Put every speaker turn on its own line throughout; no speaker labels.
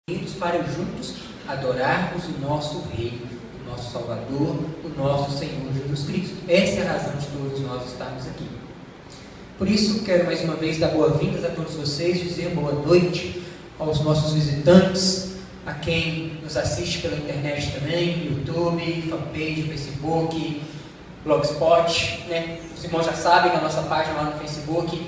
unidos para juntos adorarmos o nosso Rei, o nosso Salvador, o nosso Senhor Jesus Cristo. Essa é a razão de todos nós estarmos aqui. Por isso, quero mais uma vez dar boas-vindas a todos vocês, dizer boa noite aos nossos visitantes, a quem nos assiste pela internet também, YouTube, fanpage, Facebook, Blogspot, né? Os irmãos já sabem que a nossa página lá no Facebook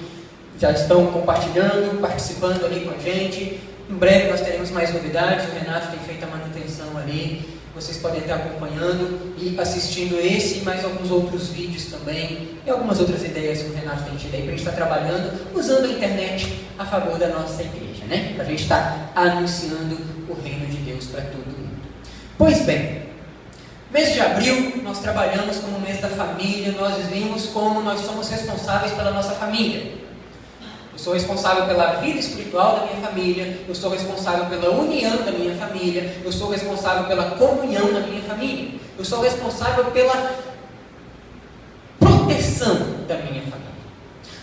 já estão compartilhando, participando ali com a gente. Em breve nós teremos mais novidades, o Renato tem feito a manutenção ali, vocês podem estar acompanhando e assistindo esse e mais alguns outros vídeos também, e algumas outras ideias que o Renato tem tido aí para a gente estar trabalhando, usando a internet a favor da nossa igreja, né? Para a gente estar anunciando o reino de Deus para todo mundo. Pois bem, mês de abril nós trabalhamos como mês da família, nós vimos como nós somos responsáveis pela nossa família. Eu sou responsável pela vida espiritual da minha família, eu sou responsável pela união da minha família, eu sou responsável pela comunhão da minha família, eu sou responsável pela proteção da minha família.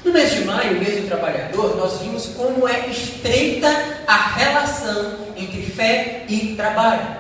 No mês de maio, mês do trabalhador, nós vimos como é estreita a relação entre fé e trabalho.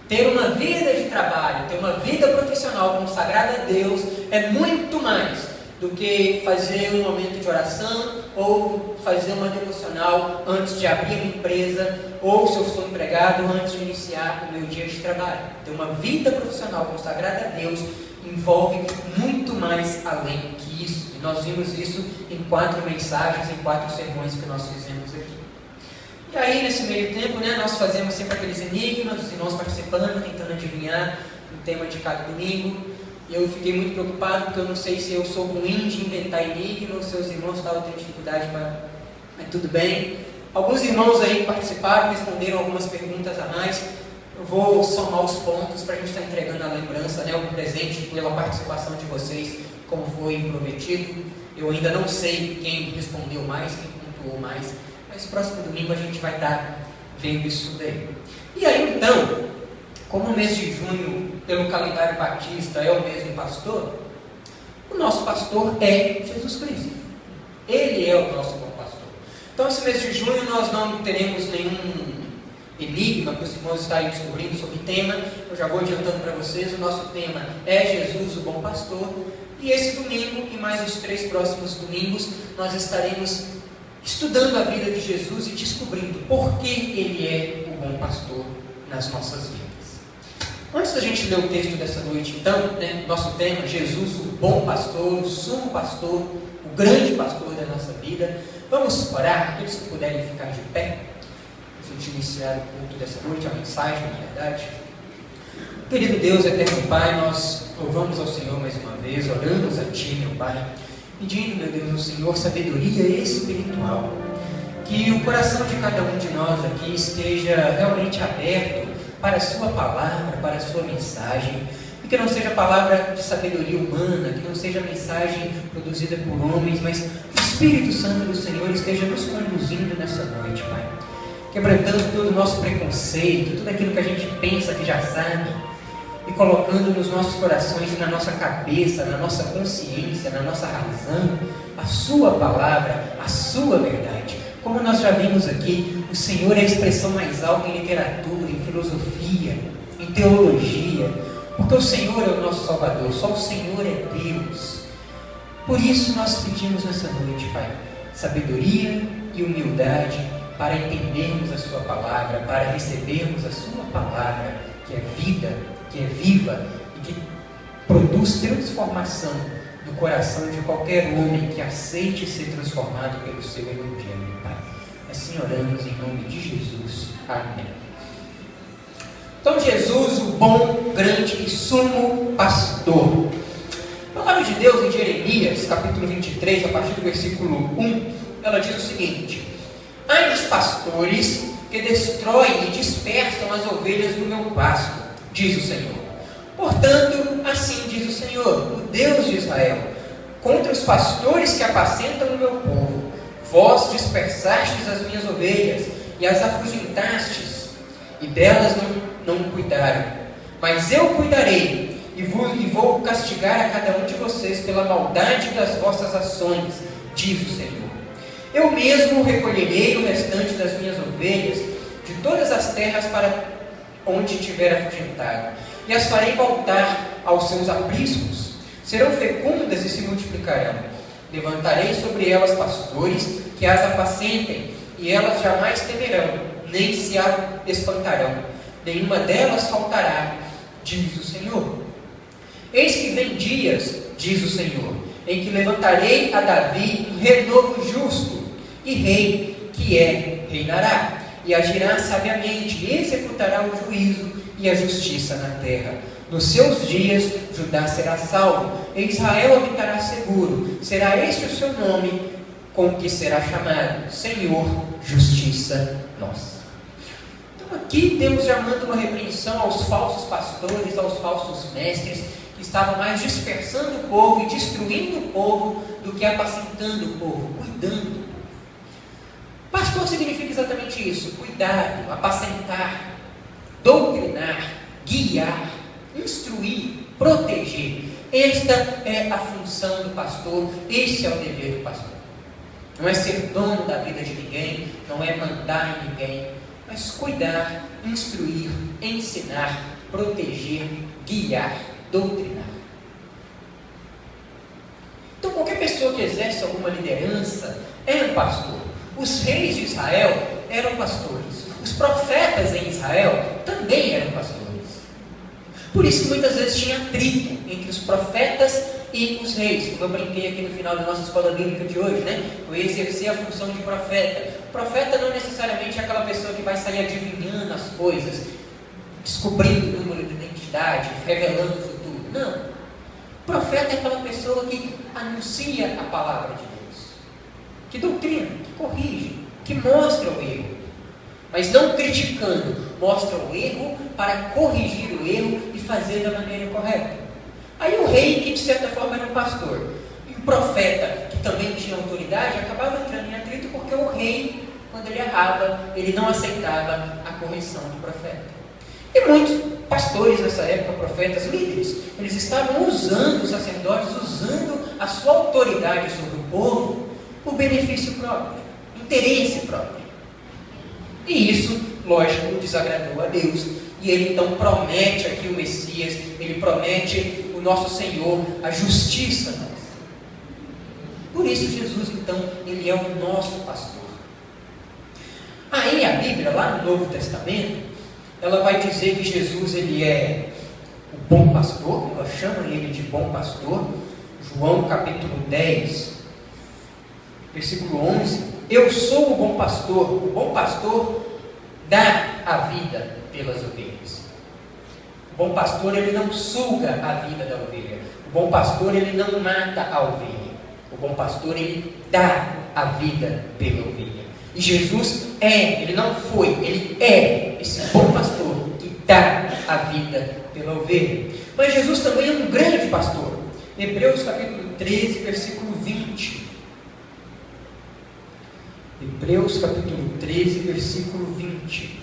Ter uma vida de trabalho, ter uma vida profissional consagrada a Deus é muito mais do que fazer um momento de oração ou fazer uma devocional antes de abrir a minha empresa, ou se eu sou empregado, antes de iniciar o meu dia de trabalho. Ter uma vida profissional consagrada a Deus envolve muito mais além que isso. E nós vimos isso em 4 mensagens, em 4 sermões que nós fizemos aqui. E aí, nesse meio tempo, né, nós fazemos sempre aqueles enigmas, os irmãos participando, tentando adivinhar o tema de cada domingo. Eu fiquei muito preocupado, porque eu não sei se eu sou ruim de inventar enigma, ou se os irmãos estavam tendo dificuldade, mas tudo bem. Alguns irmãos aí participaram, responderam algumas perguntas a mais. Eu vou somar os pontos para a gente estar entregando a lembrança, né, o presente pela participação de vocês, como foi prometido. Eu ainda não sei quem respondeu mais, quem pontuou mais, mas próximo domingo a gente vai estar vendo isso daí. E aí então, como o mês de junho, pelo calendário batista, é o mês do pastor, o nosso pastor é Jesus Cristo. Ele é o nosso bom pastor. Então, esse mês de junho, nós não teremos nenhum enigma para os irmãos estarem descobrindo sobre o tema. Eu já vou adiantando para vocês, o nosso tema é Jesus, o bom pastor. E esse domingo, e mais os 3 próximos domingos, nós estaremos estudando a vida de Jesus e descobrindo por que ele é o bom pastor nas nossas vidas. Antes da gente ler o texto dessa noite, então, né, nosso tema, Jesus, o bom pastor, o sumo pastor, o grande pastor da nossa vida, vamos orar, aqueles que puderem ficar de pé, para a gente iniciar o culto dessa noite, a mensagem, na verdade. Querido Deus, eterno Pai, nós louvamos ao Senhor mais uma vez, oramos a Ti, meu Pai, pedindo, meu Deus, ao Senhor sabedoria espiritual, que o coração de cada um de nós aqui esteja realmente aberto para a sua palavra, para a sua mensagem, e que não seja palavra de sabedoria humana, que não seja mensagem produzida por homens, mas o Espírito Santo do Senhor esteja nos conduzindo nessa noite, Pai, quebrantando todo o nosso preconceito, tudo aquilo que a gente pensa que já sabe, e colocando nos nossos corações, na nossa cabeça, na nossa consciência, na nossa razão, a sua palavra, a sua verdade. Como nós já vimos aqui, o Senhor é a expressão mais alta em literatura, em filosofia, em teologia, porque o Senhor é o nosso Salvador, só o Senhor é Deus. Por isso nós pedimos nessa noite, Pai, sabedoria e humildade para entendermos a sua palavra, para recebermos a sua palavra, que é vida, que é viva e que produz transformação no coração de qualquer homem que aceite ser transformado pelo seu Evangelho. Assim oramos em nome de Jesus. Amém. Então, Jesus, o bom, grande e sumo pastor. A palavra de Deus em Jeremias, capítulo 23, a partir do versículo 1, ela diz o seguinte: ai dos pastores que destroem e dispersam as ovelhas do meu pasto, diz o Senhor. Portanto, assim diz o Senhor, o Deus de Israel, contra os pastores que apacentam o meu povo. Vós dispersastes as minhas ovelhas e as afugentastes, e delas não cuidaram. Mas eu cuidarei, e vou castigar a cada um de vocês pela maldade das vossas ações, diz o Senhor. Eu mesmo recolherei o restante das minhas ovelhas de todas todas as terras para onde tiver afugentado, e as farei voltar aos seus apriscos. Serão fecundas e se multiplicarão. Levantarei sobre elas pastores que as apacentem, e elas jamais temerão, nem se espantarão. Nenhuma delas faltará, diz o Senhor. Eis que vem dias, diz o Senhor, em que levantarei a Davi um renovo justo, e rei que reinará, e agirá sabiamente, e executará o juízo e a justiça na terra. Nos seus dias, Judá será salvo, e Israel habitará seguro. Será este o seu nome, com que será chamado Senhor, Justiça Nossa. Então aqui temos chamando uma repreensão aos falsos pastores, aos falsos mestres, que estavam mais dispersando o povo e destruindo o povo do que apacentando o povo, cuidando do povo. Pastor significa exatamente isso: cuidado, apacentar, doutrinar, guiar, instruir, proteger. Esta é a função do pastor, esse é o dever do pastor. Não é ser dono da vida de ninguém, não é mandar em ninguém, mas cuidar, instruir, ensinar, proteger, guiar, doutrinar. Então qualquer pessoa que exerce alguma liderança é um pastor. Os reis de Israel eram pastores. Os profetas em Israel também eram pastores. Por isso que muitas vezes tinha atrito entre os profetas e os reis. Como eu brinquei aqui no final da nossa escola bíblica de hoje, né? Eu ia exercer a função de profeta. O profeta não necessariamente é aquela pessoa que vai sair adivinhando as coisas, descobrindo o número de identidade, revelando o futuro. Não. O profeta é aquela pessoa que anuncia a palavra de Deus, que doutrina, que corrige, que mostra o erro, mas não criticando, mostra o erro para corrigir o erro e fazer da maneira correta. Aí o rei, que de certa forma era um pastor, e o profeta, que também tinha autoridade, acabava entrando em atrito porque o rei, quando ele errava, ele não aceitava a correção do profeta. E muitos pastores nessa época, profetas, líderes, eles estavam usando, os sacerdotes, usando a sua autoridade sobre o povo por benefício próprio, interesse próprio. E isso, lógico, desagradou a Deus. E ele então promete aqui o Messias, ele promete o nosso Senhor, a justiça nossa. Por isso Jesus então, ele é o nosso pastor. Aí a Bíblia, lá no Novo Testamento, ela vai dizer que Jesus ele é o bom pastor, ela chama ele de bom pastor. João capítulo 10, versículo 11: eu sou o bom pastor dá a vida pelas ovelhas. O bom pastor, ele não suga a vida da ovelha. O bom pastor, ele não mata a ovelha. O bom pastor, ele dá a vida pela ovelha. E Jesus ele não foi, ele é esse bom pastor que dá a vida pela ovelha. Mas Jesus também é um grande pastor. Hebreus capítulo 13, versículo 20. Hebreus capítulo 13, versículo 20.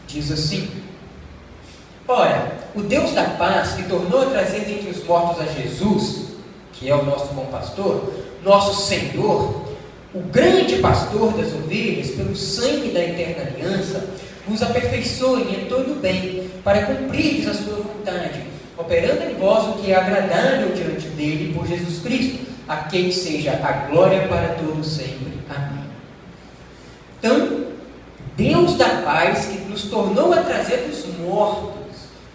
Diz assim: ora, o Deus da paz, que tornou a trazer dentre os mortos a Jesus, que é o nosso bom pastor, nosso Senhor, o grande pastor das ovelhas, pelo sangue da eterna aliança, vos aperfeiçoe em todo o bem, para cumprirdes a sua vontade, operando em vós o que é agradável diante dele por Jesus Cristo, a quem seja a glória para todos sempre. Amém. Então, Deus da paz, que nos tornou a trazer dos mortos,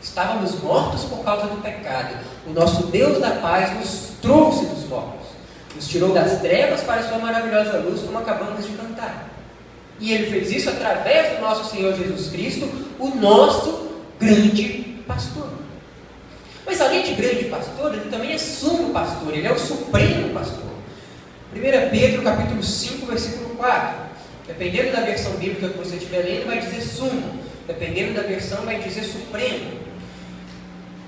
estávamos mortos por causa do pecado, o nosso Deus da paz nos trouxe dos mortos, nos tirou das trevas para a sua maravilhosa luz, como acabamos de cantar. E Ele fez isso através do nosso Senhor Jesus Cristo, o nosso grande pastor. Mas além de grande pastor, Ele também é sumo pastor, Ele é o supremo pastor. 1 Pedro capítulo 5, versículo 4. Dependendo da versão bíblica que você estiver lendo, vai dizer sumo. Dependendo da versão, vai dizer supremo.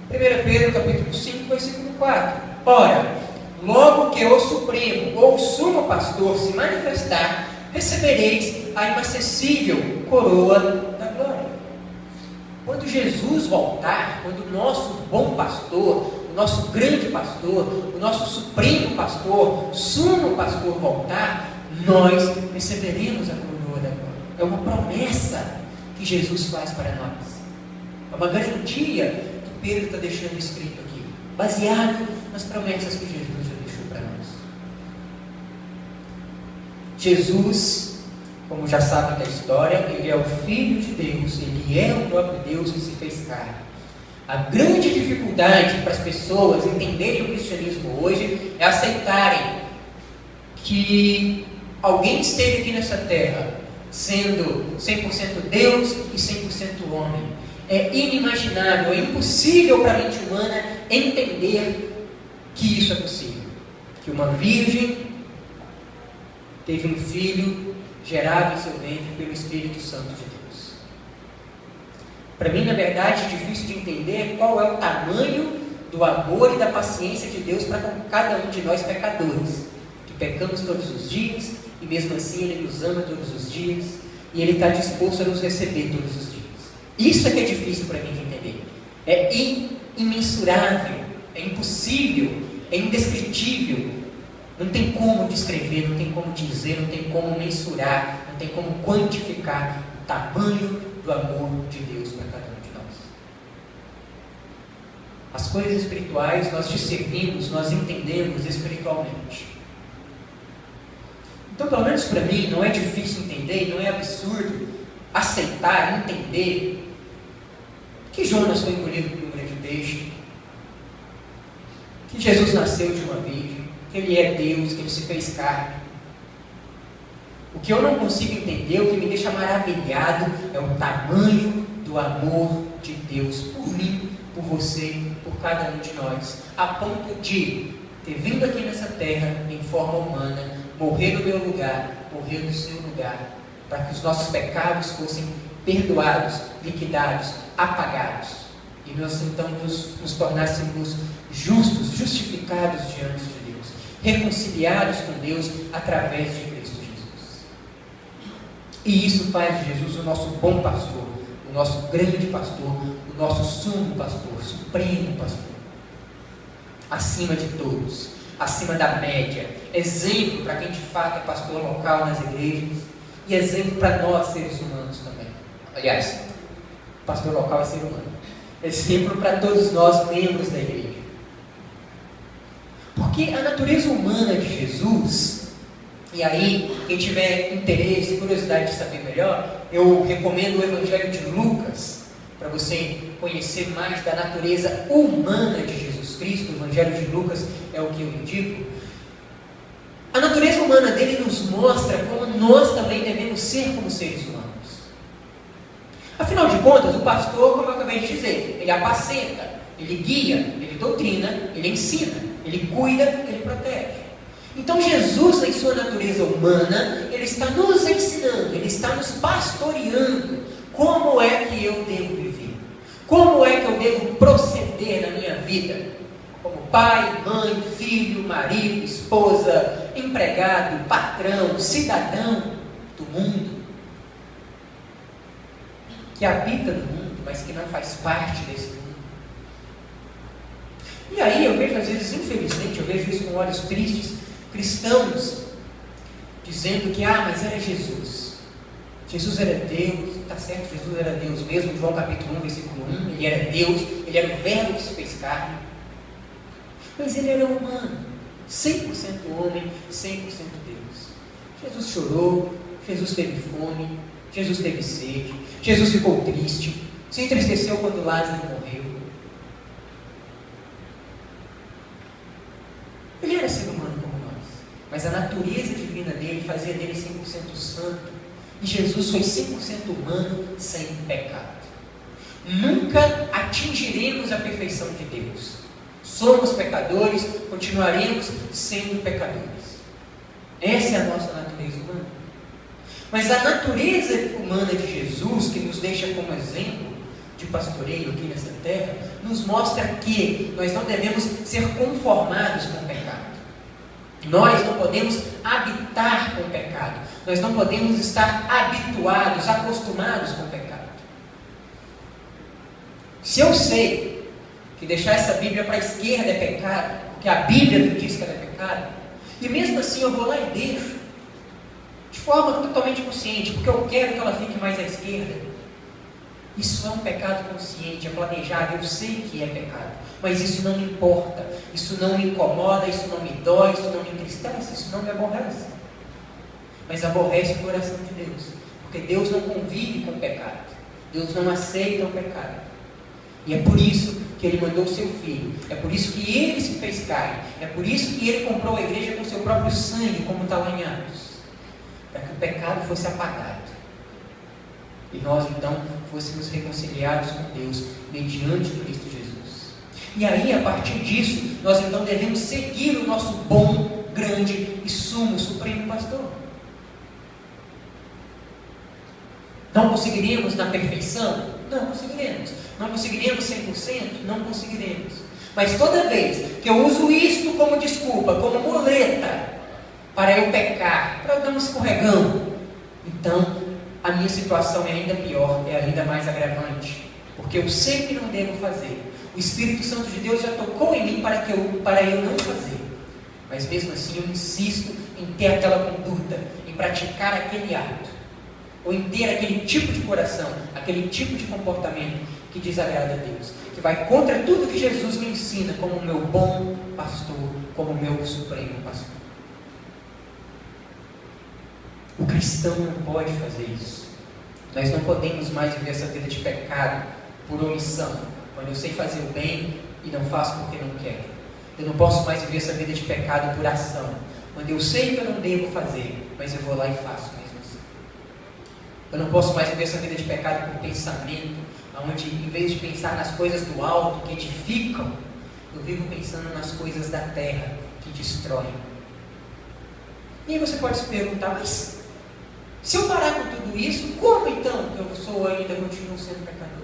1 Pedro capítulo 5, versículo 4. Ora, logo que o supremo ou sumo pastor se manifestar, recebereis a inacessível coroa da glória. Quando Jesus voltar, quando o nosso bom pastor, o nosso grande pastor, o nosso supremo pastor, sumo pastor voltar, nós receberemos a coroa da glória. É uma promessa que Jesus faz para nós. É uma garantia que Pedro está deixando escrito aqui, baseado nas promessas que Jesus já deixou para nós. Jesus, como já sabem da história, ele é o Filho de Deus, ele é o próprio Deus que se fez carne. A grande dificuldade para as pessoas entenderem o cristianismo hoje é aceitarem que alguém esteve aqui nessa terra sendo 100% Deus e 100% homem. É inimaginável, é impossível para a mente humana entender que isso é possível. Que uma virgem teve um filho gerado em seu ventre pelo Espírito Santo de Deus. Para mim, na verdade, é difícil de entender qual é o tamanho do amor e da paciência de Deus para com cada um de nós pecadores, que pecamos todos os dias, e mesmo assim Ele nos ama todos os dias, e Ele está disposto a nos receber todos os dias. Isso é que é difícil para mim de entender. É imensurável, é impossível, é indescritível. Não tem como descrever, não tem como dizer, não tem como mensurar, não tem como quantificar o tamanho do amor de Deus para cada um de nós. As coisas espirituais nós discernimos, nós entendemos espiritualmente. Então, pelo menos para mim, não é difícil entender, não é absurdo aceitar, entender que Jonas foi engolido por um grande peixe, que Jesus nasceu de uma virgem, que Ele é Deus, que Ele se fez carne. O que eu não consigo entender, o que me deixa maravilhado, é o tamanho do amor de Deus por mim, por você, por cada um de nós, a ponto de ter vindo aqui nessa terra em forma humana, morrer no meu lugar, morrer no seu lugar, para que os nossos pecados fossem perdoados, liquidados, apagados, e nós então nos tornássemos justos, justificados diante de Deus, reconciliados com Deus através de Cristo Jesus. E isso faz de Jesus o nosso bom pastor, o nosso grande pastor, o nosso sumo pastor, supremo pastor, acima de todos, acima da média, exemplo para quem de fato é pastor local nas igrejas, e exemplo para nós seres humanos também. Aliás, pastor local é ser humano, exemplo para todos nós membros da igreja. Porque a natureza humana de Jesus, e aí, quem tiver interesse e curiosidade de saber melhor, eu recomendo o Evangelho de Lucas, para você conhecer mais da natureza humana de Jesus Cristo. O Evangelho de Lucas é o que eu indico. A natureza humana dele nos mostra como nós também devemos ser como seres humanos. Afinal de contas, o pastor, como eu acabei de dizer, ele apacenta, ele guia, ele doutrina, ele ensina, ele cuida, ele protege. Então Jesus, em sua natureza humana, ele está nos ensinando, ele está nos pastoreando como é que eu devo viver, como é que eu devo proceder na minha vida, como pai, mãe, filho, marido, esposa, empregado, patrão, cidadão do mundo, que habita no mundo, mas que não faz parte desse mundo. E aí eu vejo, às vezes, infelizmente, eu vejo isso com olhos tristes, cristãos dizendo que, mas era Jesus. Jesus era Deus, está certo, Jesus era Deus mesmo, João capítulo 1, versículo 1, ele era Deus, ele era o verbo que se fez carne. Mas ele era humano, 100% homem, 100% Deus. Jesus chorou, Jesus teve fome, Jesus teve sede, Jesus ficou triste, se entristeceu quando Lázaro morreu. Ele era ser humano como nós, mas a natureza divina dele fazia dele 100% santo. E Jesus foi 100% humano, sem pecado. Nunca atingiremos a perfeição de Deus. Somos pecadores, continuaremos sendo pecadores. Essa é a nossa natureza humana. Mas a natureza humana de Jesus, que nos deixa como exemplo de pastoreio aqui nessa terra, nos mostra que nós não devemos ser conformados com o pecado. Nós não podemos habitar com o pecado. Nós não podemos estar habituados, acostumados com o pecado. Se eu sei que deixar essa Bíblia para a esquerda é pecado, porque a Bíblia diz que ela é pecado, e mesmo assim eu vou lá e deixo, de forma totalmente consciente, porque eu quero que ela fique mais à esquerda. Isso é um pecado consciente, é planejado, eu sei que é pecado, mas isso não me importa, isso não me incomoda, isso não me dói, isso não me entristece, isso não me aborrece. Mas aborrece o coração de Deus, porque Deus não convive com o pecado, Deus não aceita o pecado. E é por isso que Ele mandou o seu Filho, é por isso que Ele se fez carne, é por isso que Ele comprou a igreja com o seu próprio sangue, como está lá em Atos, para que o pecado fosse apagado. E nós então fôssemos reconciliados com Deus mediante Cristo Jesus. E aí, a partir disso, nós então devemos seguir o nosso bom, grande e sumo, supremo pastor. Não conseguiríamos na perfeição? Não conseguiremos. Não conseguiríamos 100%? Não conseguiremos. Mas toda vez que eu uso isto como desculpa, como muleta, para eu pecar, para eu dar um escorregão, então a minha situação é ainda pior, é ainda mais agravante, porque eu sei que não devo fazer. O Espírito Santo de Deus já tocou em mim para eu não fazer, mas mesmo assim eu insisto em ter aquela conduta, em praticar aquele ato, ou em ter aquele tipo de coração, aquele tipo de comportamento que desagrada a Deus, que vai contra tudo que Jesus me ensina como o meu bom pastor, como o meu supremo pastor. O cristão não pode fazer isso. Nós não podemos mais viver essa vida de pecado por omissão, quando eu sei fazer o bem e não faço porque não quero. Eu não posso mais viver essa vida de pecado por ação, quando eu sei que eu não devo fazer, mas eu vou lá e faço mesmo assim. Eu não posso mais viver essa vida de pecado por pensamento, onde em vez de pensar nas coisas do alto que edificam, eu vivo pensando nas coisas da terra que destroem. E aí você pode se perguntar, mas se eu parar com tudo isso, como então que eu continuo sendo pecador?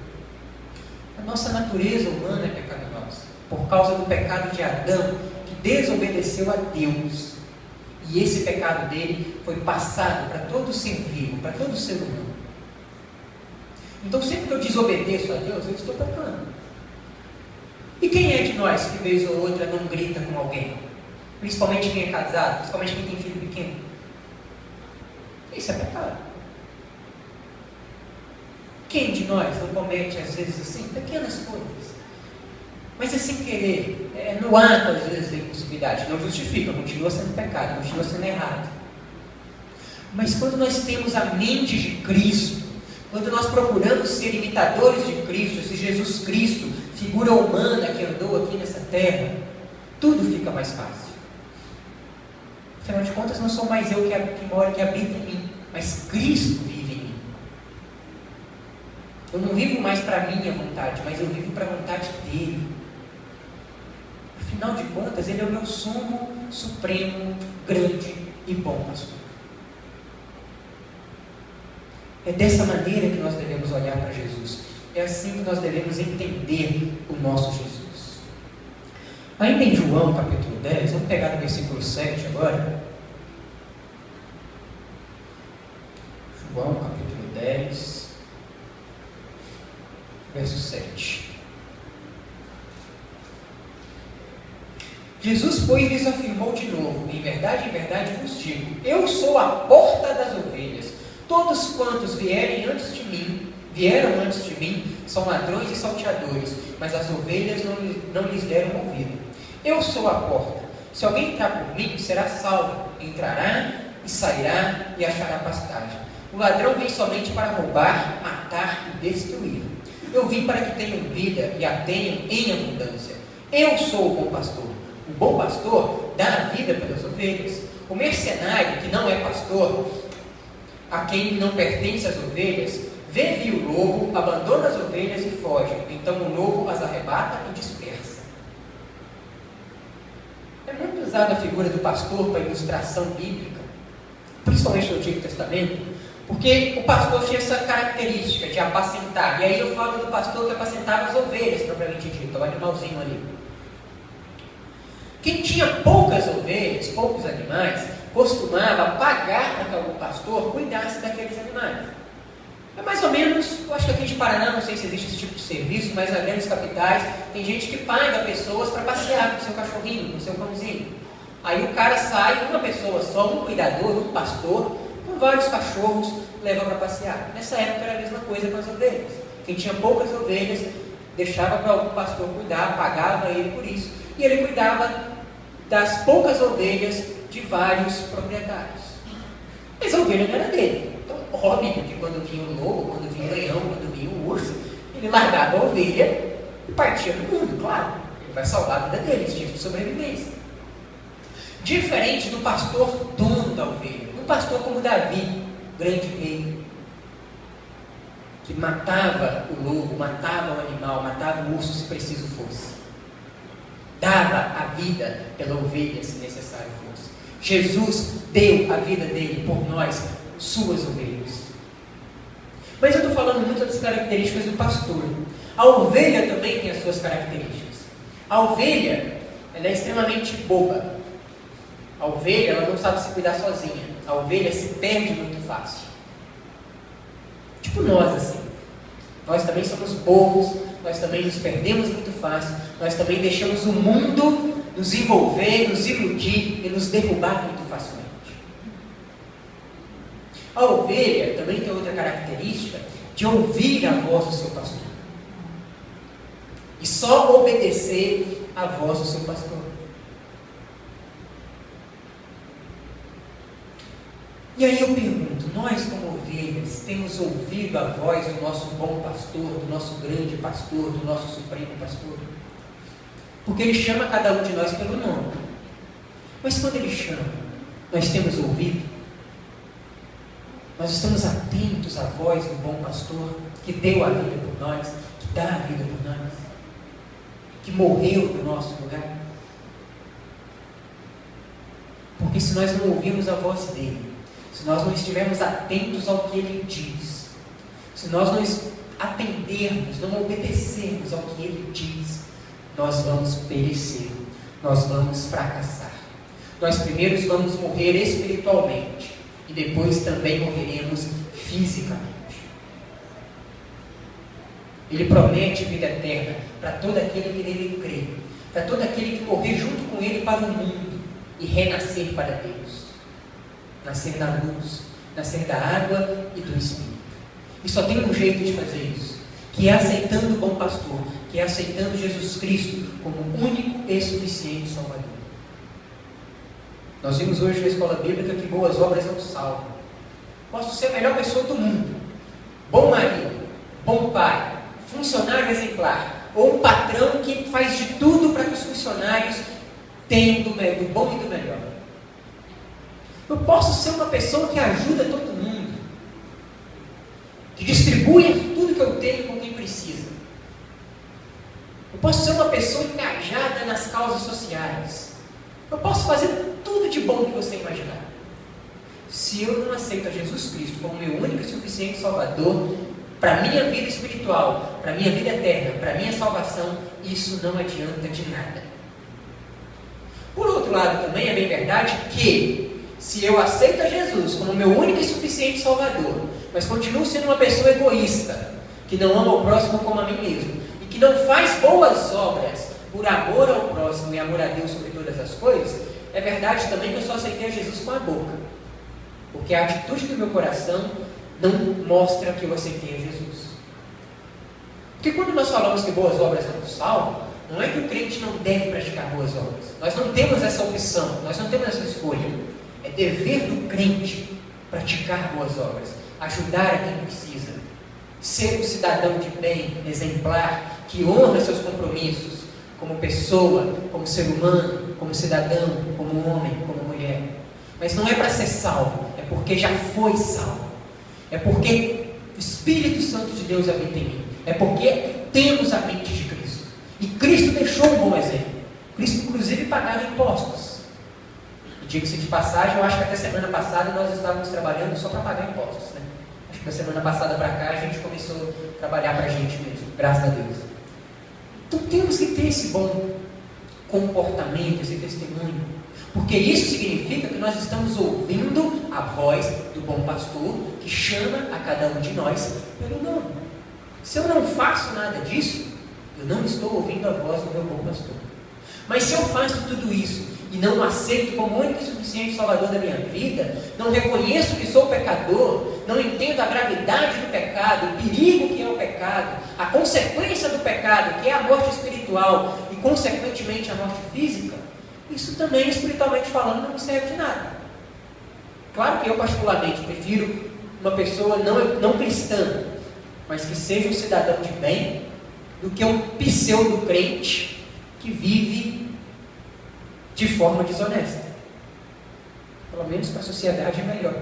A nossa natureza humana é pecaminosa, por causa do pecado de Adão, que desobedeceu a Deus. E esse pecado dele foi passado para todo ser vivo, para todo ser humano. Então sempre que eu desobedeço a Deus, eu estou pecando. E quem é de nós que vez ou outra não grita com alguém? Principalmente quem é casado, principalmente quem tem filho pequeno. Isso é pecado. Quem de nós não comete às vezes assim, pequenas coisas, mas é sem querer, é no ato às vezes da impulsividade, não justifica, continua sendo pecado, continua sendo errado. Mas quando nós temos a mente de Cristo, quando nós procuramos ser imitadores de Cristo, esse Jesus Cristo, figura humana que andou aqui nessa terra, tudo fica mais fácil. Afinal de contas, não sou mais eu que moro, que habita em mim, mas Cristo vive em mim. Eu não vivo mais para a minha vontade, mas eu vivo para a vontade dele. Afinal de contas, ele é o meu sumo, supremo, grande e bom pastor. É dessa maneira que nós devemos olhar para Jesus. É assim que nós devemos entender o nosso Jesus. Ainda em João capítulo 10, vamos pegar no versículo 7 agora. João capítulo 10, verso 7. Jesus, pois, lhes afirmou de novo: em verdade vos digo, eu sou a porta das ovelhas. Todos quantos vieram antes de mim, são ladrões e salteadores, mas as ovelhas não lhes deram ouvido. Eu sou a porta. Se alguém entrar por mim, será salvo. Entrará e sairá e achará pastagem. O ladrão vem somente para roubar, matar e destruir. Eu vim para que tenham vida e a tenham em abundância. Eu sou o bom pastor. O bom pastor dá a vida pelas ovelhas. O mercenário, que não é pastor, a quem não pertence as ovelhas, vê vir o lobo, abandona as ovelhas e foge. Então o lobo as arrebata e dispersa. É muito usada a figura do pastor para ilustração bíblica, principalmente no Antigo Testamento, porque o pastor tinha essa característica de apacentar. E aí eu falo do pastor que apacentava as ovelhas, propriamente dito, o animalzinho ali. Quem tinha poucas ovelhas, poucos animais, costumava pagar para que algum pastor cuidasse daqueles animais. É mais ou menos, eu acho que aqui de Paraná, não sei se existe esse tipo de serviço, mas nas grandes capitais tem gente que paga pessoas para passear com o seu cachorrinho, com o seu cãozinho. Aí o cara sai, uma pessoa só, um cuidador, um pastor, com vários cachorros leva para passear. Nessa época era a mesma coisa com as ovelhas. Quem tinha poucas ovelhas deixava para algum pastor cuidar, pagava ele por isso. E ele cuidava das poucas ovelhas de vários proprietários. Mas a ovelha não era dele. Então, óbvio que quando vinha um lobo, quando vinha um leão, quando vinha um urso, ele largava a ovelha e partia do mundo, claro. Ele vai salvar a vida dele, instinto de sobrevivência. Diferente do pastor dono da ovelha. Um pastor como Davi, grande rei, que matava o lobo, matava o animal, matava o urso se preciso fosse. Dava a vida pela ovelha se necessário fosse. Jesus deu a vida dele por nós, suas ovelhas. Mas eu estou falando muito das características do pastor. A ovelha também tem as suas características. A ovelha, ela é extremamente boba. A ovelha, ela não sabe se cuidar sozinha. A ovelha se perde muito fácil. Tipo nós, assim. Nós também somos bobos, nós também nos perdemos muito fácil, nós também deixamos o mundo nos envolver, nos iludir e nos derrubar muito facilmente. A ovelha também tem outra característica de ouvir a voz do seu pastor. E só obedecer a voz do seu pastor. E aí eu pergunto, nós como ovelhas, temos ouvido a voz do nosso bom pastor, do nosso grande pastor, do nosso supremo pastor? Porque ele chama cada um de nós pelo nome. Mas quando ele chama, nós temos ouvido? Nós estamos atentos à voz do bom pastor, que deu a vida por nós, que dá a vida por nós, que morreu no nosso lugar? Porque se nós não ouvirmos a voz dele, se nós não estivermos atentos ao que ele diz, se nós não atendermos, não obedecermos ao que ele diz, nós vamos perecer, nós vamos fracassar. Nós primeiro vamos morrer espiritualmente e depois também morreremos fisicamente. Ele promete vida eterna para todo aquele que nele crê, para todo aquele que morrer junto com ele para o mundo e renascer para Deus. Nascer da luz, nascer da água e do Espírito. E só tem um jeito de fazer isso, que é aceitando o bom pastor, que é aceitando Jesus Cristo como o único e suficiente Salvador. Nós vimos hoje na escola bíblica que boas obras não salvam. Posso ser a melhor pessoa do mundo, bom marido, bom pai, funcionário exemplar, ou um patrão que faz de tudo para que os funcionários tenham do bom e do melhor. Eu posso ser uma pessoa que ajuda todo mundo, que distribui tudo que eu tenho com quem precisa. Eu posso ser uma pessoa engajada nas causas sociais. Eu posso fazer tudo de bom que você imaginar. Se eu não aceito a Jesus Cristo como meu único e suficiente Salvador, para a minha vida espiritual, para a minha vida eterna, para a minha salvação, isso não adianta de nada. Por outro lado, também é bem verdade que, se eu aceito a Jesus como meu único e suficiente Salvador, mas continuo sendo uma pessoa egoísta, que não ama o próximo como a mim mesmo, e que não faz boas obras por amor ao próximo e amor a Deus sobre todas as coisas, é verdade também que eu só aceitei a Jesus com a boca, porque a atitude do meu coração não mostra que eu aceitei a Jesus. Porque quando nós falamos que boas obras não nos salvam, não é que o crente não deve praticar boas obras. Nós não temos essa opção, nós não temos essa escolha. É dever do crente praticar boas obras, ajudar a quem precisa, ser um cidadão de bem, exemplar, que honra seus compromissos, como pessoa, como ser humano, como cidadão, como homem, como mulher. Mas não é para ser salvo, é porque já foi salvo. É porque o Espírito Santo de Deus habita em mim. É porque temos a mente de Cristo. E Cristo deixou um bom exemplo. Cristo, inclusive, pagava impostos. E diga-se de passagem, eu acho que até semana passada nós estávamos trabalhando só para pagar impostos, né? Acho que da semana passada para cá a gente começou a trabalhar para a gente mesmo, graças a Deus. Então temos que ter esse bom comportamento, esse testemunho, porque isso significa que nós estamos ouvindo a voz do bom pastor que chama a cada um de nós pelo nome. Se eu não faço nada disso, eu não estou ouvindo a voz do meu bom pastor. Mas se eu faço tudo isso e não o aceito como único e suficiente Salvador da minha vida, não reconheço que sou pecador, não entendo a gravidade do pecado, o perigo que é o pecado, a consequência do pecado, que é a morte espiritual e, consequentemente, a morte física, isso também, espiritualmente falando, não me serve de nada. Claro que eu, particularmente, prefiro uma pessoa não cristã, mas que seja um cidadão de bem, do que um pseudo-crente que vive de forma desonesta. Pelo menos para a sociedade é melhor.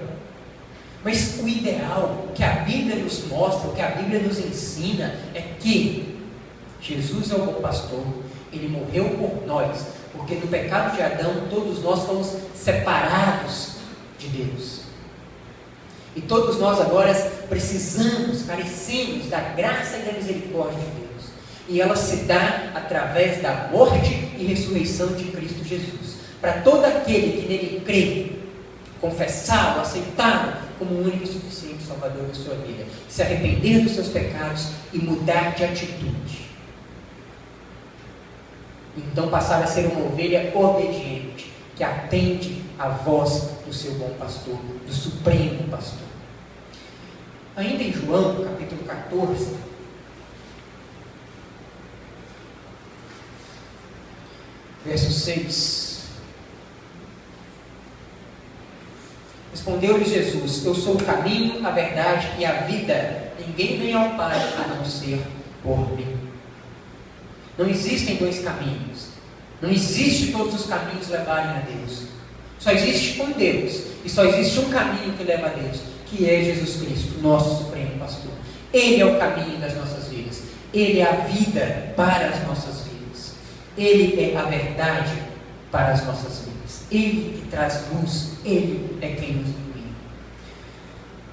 Mas o ideal, o que a Bíblia nos mostra, o que a Bíblia nos ensina, é que Jesus é o bom pastor, Ele morreu por nós, porque no pecado de Adão todos nós fomos separados de Deus. E todos nós agora precisamos, carecemos da graça e da misericórdia de Deus. E ela se dá através da morte e ressurreição de Cristo Jesus. Para todo aquele que nele crê, confessá-lo, aceitá-lo como o único e suficiente Salvador da sua vida, se arrepender dos seus pecados e mudar de atitude. Então passar a ser uma ovelha obediente, que atende à voz do seu bom pastor, do supremo pastor. Ainda em João, capítulo 14, verso 6. Respondeu-lhe Jesus: eu sou o caminho, a verdade e a vida. Ninguém vem ao Pai a não ser por mim. Não existem dois caminhos. Não existe todos os caminhos levarem a Deus. Só existe com Deus. E só existe um caminho que leva a Deus, que é Jesus Cristo, nosso Supremo Pastor. Ele é o caminho das nossas vidas. Ele é a vida para as nossas vidas. Ele é a verdade para as nossas vidas. Ele que traz luz. Ele é quem nos ilumina.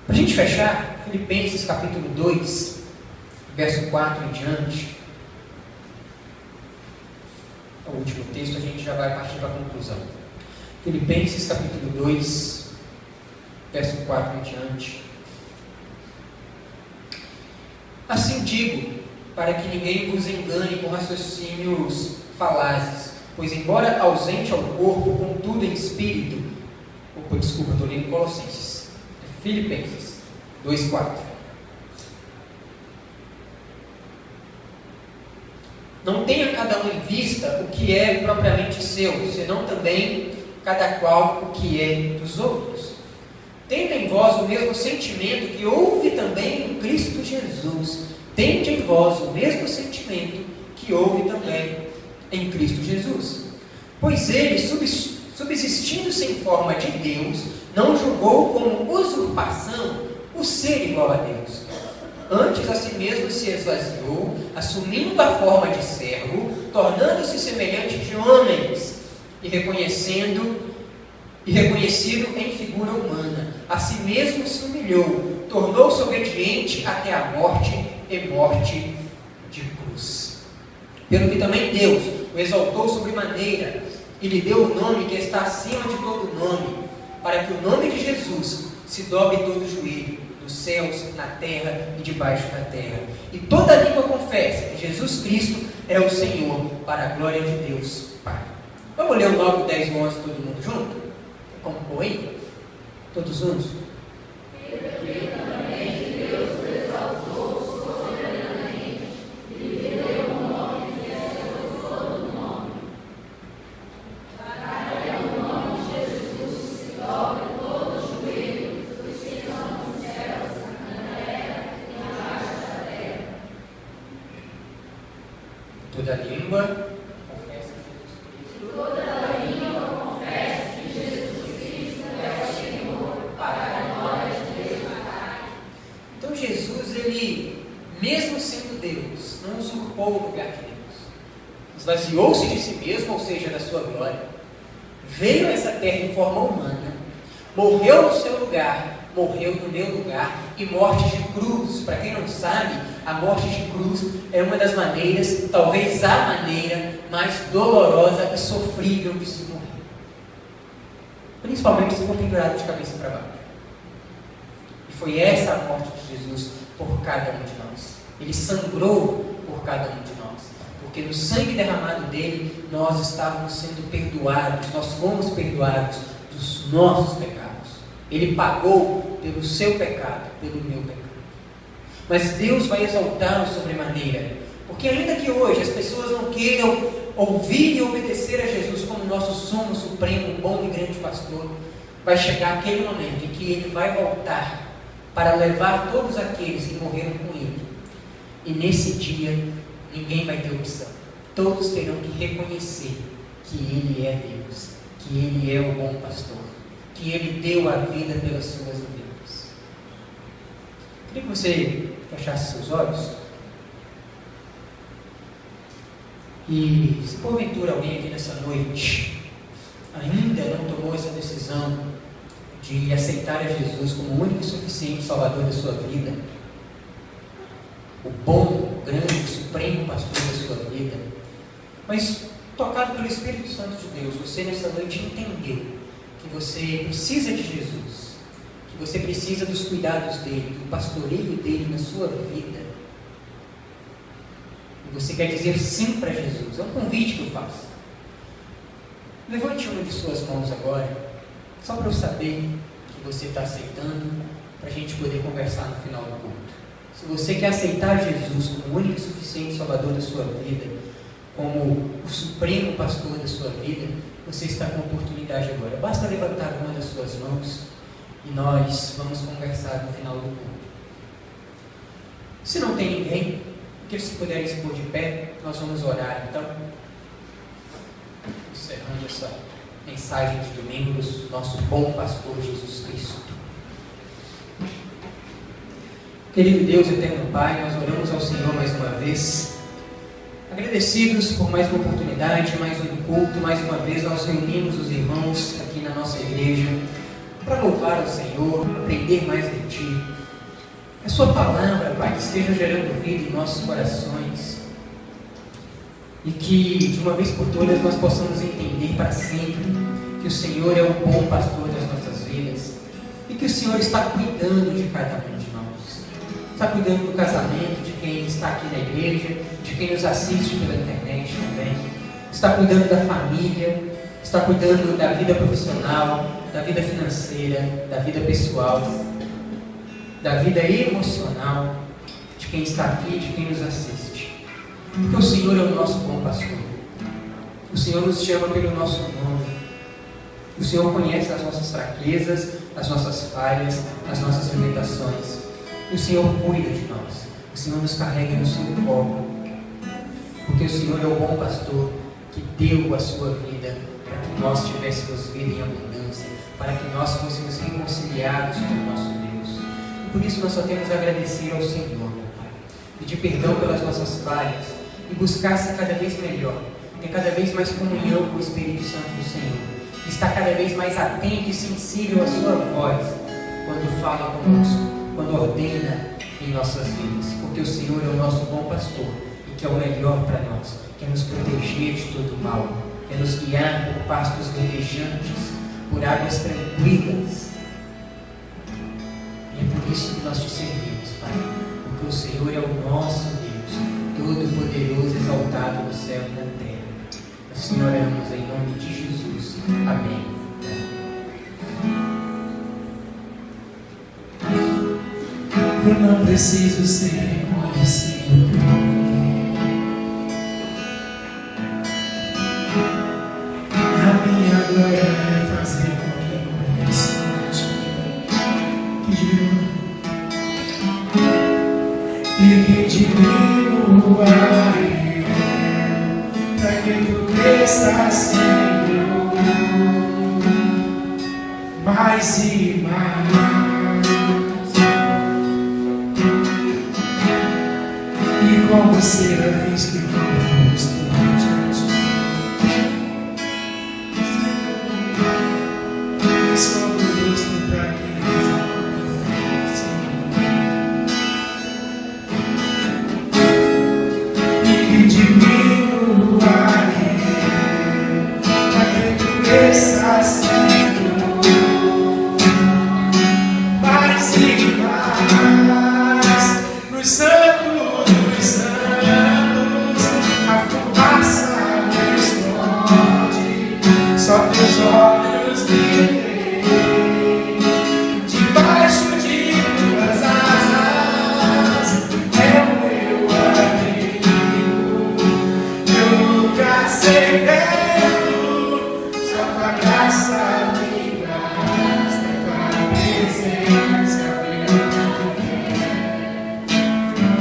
Para a gente fechar, Filipenses capítulo 2, verso 4 em diante. O último texto, a gente já vai partir para a conclusão. Filipenses capítulo 2, verso 4 em diante. Assim digo, para que ninguém vos engane com raciocínios falazes, pois embora ausente ao corpo, contudo em espírito, desculpa, estou lendo Colossenses, Filipenses 2, 4. Não tenha cada um em vista o que é propriamente seu, senão também cada qual o que é dos outros. Tende em vós o mesmo sentimento que houve também em Cristo Jesus. Tende em vós o mesmo sentimento que houve também em Cristo Jesus. Pois ele, subsistindo-se em forma de Deus, não julgou como usurpação o ser igual a Deus. Antes a si mesmo se esvaziou, assumindo a forma de servo, tornando-se semelhante de homens, e reconhecido em figura humana. A si mesmo se humilhou, tornou-se obediente até a morte e morte de cruz. Pelo que também Deus o exaltou sobremaneira, e lhe deu o nome que está acima de todo nome, para que o nome de Jesus se dobre todo o joelho, nos céus, na terra e debaixo da terra. E toda língua confessa que Jesus Cristo é o Senhor, para a glória de Deus Pai. Vamos ler o 9, 10 e 11 todo mundo junto? Como aí? Todos juntos? Toda língua confessa que Jesus Cristo é o Senhor, para a glória de Deus Pai. Então Jesus, ele, mesmo sendo Deus, não usurpou o lugar de Deus. Esvaziou-se de si mesmo, ou seja, da sua glória. Veio a essa terra em forma humana, morreu no seu lugar, morreu no meu lugar, e morte de cruz. Para quem não sabe, a morte de cruz é uma das maneiras, talvez a maneira mais dolorosa e sofrível de se morrer. Principalmente se for pendurado de cabeça para baixo. E foi essa a morte de Jesus por cada um de nós. Ele sangrou por cada um de nós. porque no sangue derramado dele, nós estávamos sendo perdoados, nós fomos perdoados dos nossos pecados. Ele pagou pelo seu pecado, pelo meu pecado. Mas Deus vai exaltá-lo sobremaneira, porque ainda que hoje as pessoas não queiram ouvir e obedecer a Jesus como nosso sumo, supremo, bom e grande pastor, vai chegar aquele momento em que ele vai voltar para levar todos aqueles que morreram com ele. E nesse dia, ninguém vai ter opção. Todos terão que reconhecer que ele é Deus, que ele é o bom pastor, que ele deu a vida pelas suas ovelhas. Queria que você fechasse seus olhos. E se porventura alguém aqui nessa noite ainda não tomou essa decisão de aceitar a Jesus como o único e suficiente Salvador da sua vida, o bom, grande, supremo pastor da sua vida, mas tocado pelo Espírito Santo de Deus, você nessa noite entendeu que você precisa de Jesus, que você precisa dos cuidados dele, do pastoreio dele na sua vida, e você quer dizer sim para Jesus, é um convite que eu faço. Levante uma de suas mãos agora, só para eu saber que você está aceitando, para a gente poder conversar no final do culto. Se você quer aceitar Jesus como o único e suficiente Salvador da sua vida, como o supremo pastor da sua vida, você está com a oportunidade agora. Basta levantar uma das suas mãos e nós vamos conversar no final do culto. Se não tem ninguém, que se puderem se pôr de pé, nós vamos orar então, encerrando essa mensagem de domingo do nosso bom pastor Jesus Cristo. Querido Deus, eterno Pai, nós oramos ao Senhor mais uma vez, agradecidos por mais uma oportunidade, mais um culto, mais uma vez nós reunimos os irmãos aqui na nossa igreja para louvar ao Senhor, aprender mais de Ti. A Sua palavra, Pai, que esteja gerando vida em nossos corações e que de uma vez por todas nós possamos entender para sempre que o Senhor é o bom pastor das nossas vidas e que o Senhor está cuidando de cada um de nós. Está cuidando do casamento de quem está aqui na igreja, de quem nos assiste pela internet também. Está cuidando da família, está cuidando da vida profissional, da vida financeira, da vida pessoal, da vida emocional, de quem está aqui, de quem nos assiste. Porque o Senhor é o nosso bom pastor. O Senhor nos chama pelo nosso nome. O Senhor conhece as nossas fraquezas, as nossas falhas, as nossas limitações. E o Senhor cuida de nós. O Senhor nos carrega no seu colo. Porque o Senhor é o bom pastor que deu a sua vida para que nós tivéssemos vida em abundância, para que nós fôssemos reconciliados com o nosso Deus. E por isso nós só temos a agradecer ao Senhor, meu Pai. Pedir perdão pelas nossas falhas e buscar ser cada vez melhor, ter cada vez mais comunhão com o Espírito Santo do Senhor. Estar cada vez mais atento e sensível à sua voz quando fala conosco, quando ordena em nossas vidas, porque o Senhor é o nosso bom pastor e que é o melhor para nós, quer nos proteger de todo mal, quer nos guiar por pastos verdejantes, por águas tranquilas. E é por isso que nós te servimos, Pai, porque o Senhor é o nosso Deus, todo-poderoso, exaltado no céu e na terra. Assim oramos em nome de Jesus. Amém.
Eu não preciso ser reconhecido. A minha glória é fazer com que conheça e que diminua para que tu cresça, Senhor, mais e mais. E como serafins que vão construir diante de ti, esconde o rosto para que veja e que diminua para que tu cresças, Senhor, teus olhos me verei, debaixo de tuas asas é o meu abrigo, meu lugar segredo, só tua graça me basta, tua presença meu poder.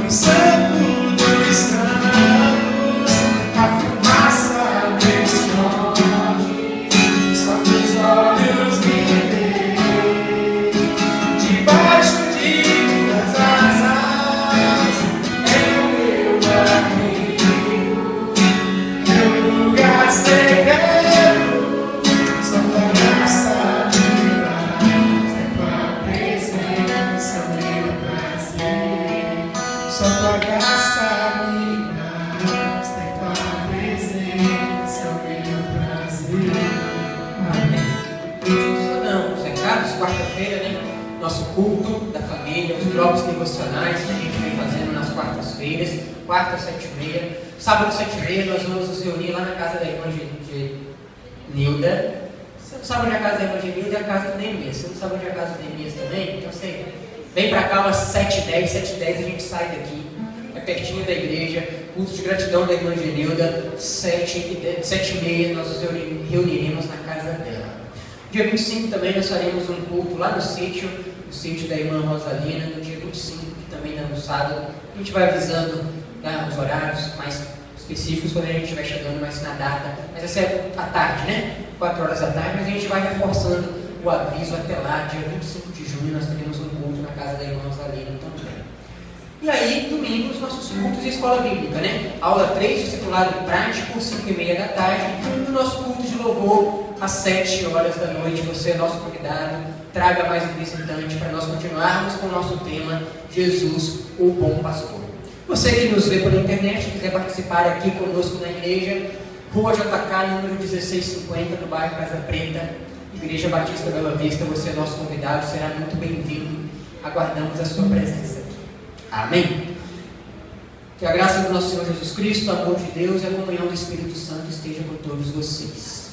No santo dos santos, a fumaça me esconde, só teus olhos me verei, debaixo de tuas asas é o meu abrigo, meu lugar segredo, só tua graça me basta, tua presença meu prazer, só tua graça me basta, tua presença meu prazer.
Amém. Só não, os recados, quarta-feira, né? Nosso culto da família, os drops devocionais que a gente vem fazendo nas quartas-feiras, quarta, 7h30. Sábado, 7h30, nós vamos nos reunir lá na casa da irmã Nilda. Você não sabe onde é a casa da irmã Nilda, é a casa do Neemias. Você não sabe onde é a casa do Neemias também? Então você vem pra cá umas 7h10, 7h10 a gente sai daqui. É pertinho da igreja, culto de gratidão da irmã Genilda, 7h30 nós nos reuniremos na casa dela. Dia 25 também nós faremos um culto lá no sítio da irmã Rosalina, no dia 25, que também é no sábado. A gente vai avisando, né, os horários mais específicos quando a gente estiver chegando mais na data. Mas essa é à tarde, né? 4 horas da tarde, mas a gente vai reforçando o aviso até lá. Dia 25 de junho nós teremos um culto na casa da irmã Rosalina também. E aí, domingo, os nossos cultos de escola bíblica, né? Aula 3, discipulado prático, 5h30 da tarde. E o nosso culto de louvor, às 7 horas da noite. Você é nosso convidado. Traga mais um visitante para nós continuarmos com o nosso tema, Jesus, o Bom Pastor. Você que nos vê pela internet, quiser participar aqui conosco na igreja, Rua JK, número 1650, no bairro Casa Preta, Igreja Batista Bela Vista, você é nosso convidado, será muito bem-vindo. Aguardamos a sua presença aqui. Amém? Que a graça do nosso Senhor Jesus Cristo, o amor de Deus e a comunhão do Espírito Santo esteja com todos vocês.